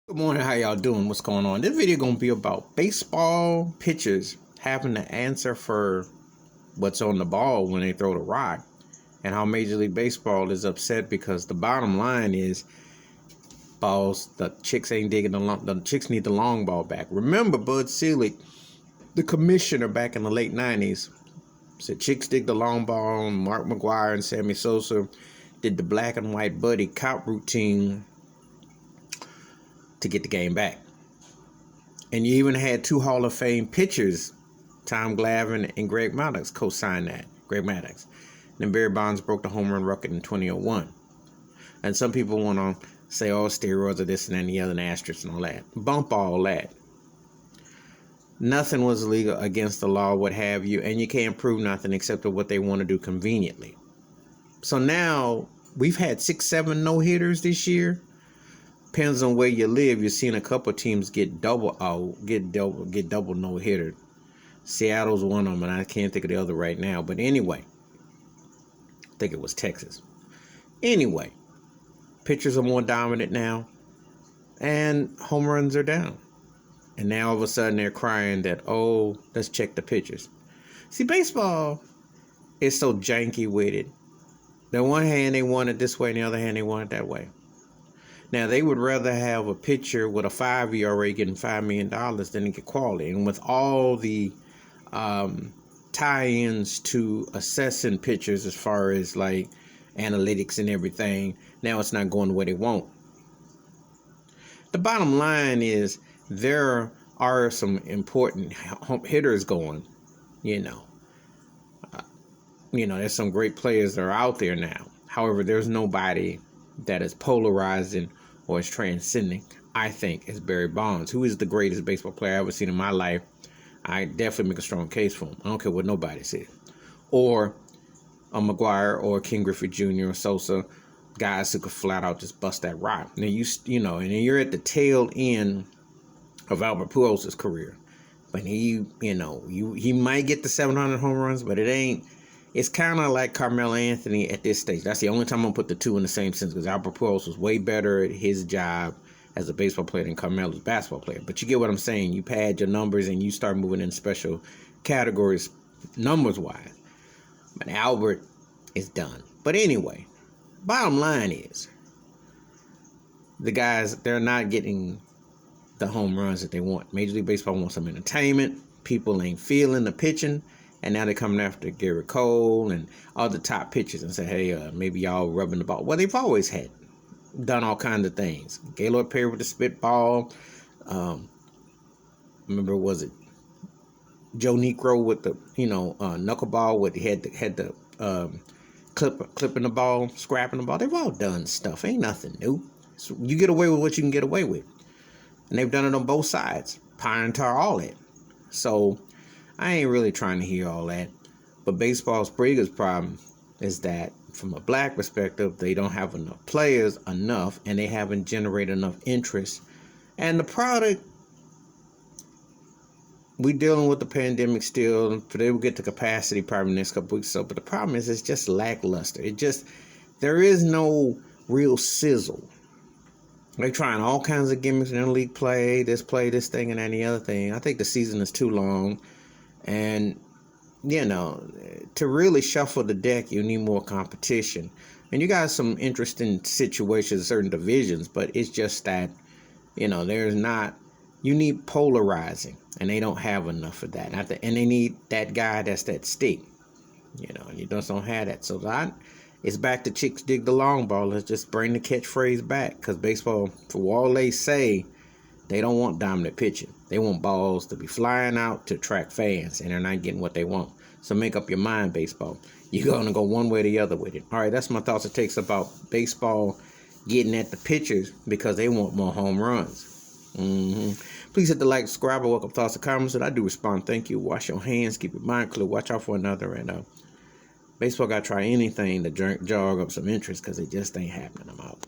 Good morning, how y'all doing? What's going on? This video gonna be about baseball pitchers having to answer for what's on the ball when they throw the rock, and how Major League Baseball is upset because the bottom line is the chicks ain't digging the chicks need the long ball back. Remember, Bud Selig, the commissioner back in the late '90s, said chicks dig the long ball. Mark McGwire and Sammy Sosa did the black and white buddy cop routine to get the game back. And you even had two Hall of Fame pitchers, Tom Glavine and Greg Maddux, co-signed that. Greg Maddux. Then Barry Bonds broke the home run record in 2001. And some people want to say, oh, steroids are this and that and the other, and asterisks and all that. Bump all that. Nothing was legal against the law, what have you, and you can't prove nothing except what they want to do conveniently. So now we've had 6-7 no-hitters this year. Depends on where you live. You're seeing a couple of teams get double no hitter. Seattle's one of them, and I can't think of the other right now. But anyway, I think it was Texas. Anyway, pitchers are more dominant now, and home runs are down. And now all of a sudden they're crying that, oh, let's check the pitchers. See, baseball is so janky with it. On one hand, they want it this way, and the other hand, they want it that way. Now, they would rather have a pitcher with a 5 ERA getting $5 million than get quality. And with all the tie-ins to assessing pitchers as far as like analytics and everything, now it's not going the way they want. The bottom line is there are some important hitters going, there's some great players that are out there now. However, there's nobody that is polarizing or is transcending, I think, is Barry Bonds, who is the greatest baseball player I've ever seen in my life. I definitely make a strong case for him. I don't care what nobody says. Or a McGwire or King Griffey Jr. or Sosa, guys who could flat out just bust that rock. Now and then you're at the tail end of Albert Pujols' career, but he might get the 700 home runs, but it ain't. It's kind of like Carmelo Anthony at this stage. That's the only time I'm going to put the two in the same sentence, because Albert Pujols was way better at his job as a baseball player than Carmelo's basketball player. But you get what I'm saying. You pad your numbers and you start moving in special categories numbers-wise. But Albert is done. But anyway, bottom line is the guys, they're not getting the home runs that they want. Major League Baseball wants some entertainment. People ain't feeling the pitching. And now they're coming after Garrett Cole and other top pitchers and say, hey, maybe y'all rubbing the ball. Well, they've always done all kinds of things. Gaylord Perry with the spitball. Remember, was it Joe Negro with the, knuckleball with had the clipping the ball, scrapping the ball. They've all done stuff. Ain't nothing new. So you get away with what you can get away with. And they've done it on both sides. Pine tar, all that. So I ain't really trying to hear all that. But baseball's biggest problem is that from a black perspective, they don't have enough players and they haven't generated enough interest. And the product, we dealing with the pandemic still. They will get to capacity probably the next couple weeks or so. But the problem is it's just lackluster. There is no real sizzle. They're trying all kinds of gimmicks in the league play, this thing, and any other thing. I think the season is too long. And, to really shuffle the deck, you need more competition. And you got some interesting situations in certain divisions, but it's just that, you need polarizing, and they don't have enough of that. And they need that guy that's that stick, and you just don't have that. So it's back to chicks dig the long ball. Let's just bring the catchphrase back, because baseball, for all they say, they don't want dominant pitching. They want balls to be flying out to attract fans, and they're not getting what they want. So make up your mind, baseball. You're going to go one way or the other with it. All right, that's my thoughts and takes about baseball getting at the pitchers because they want more home runs. Please hit the like, subscribe, and welcome thoughts and comments. And I do respond. Thank you. Wash your hands. Keep your mind clear. Watch out for another. And baseball got to try anything to jog up some interest, because it just ain't happening. I'm out.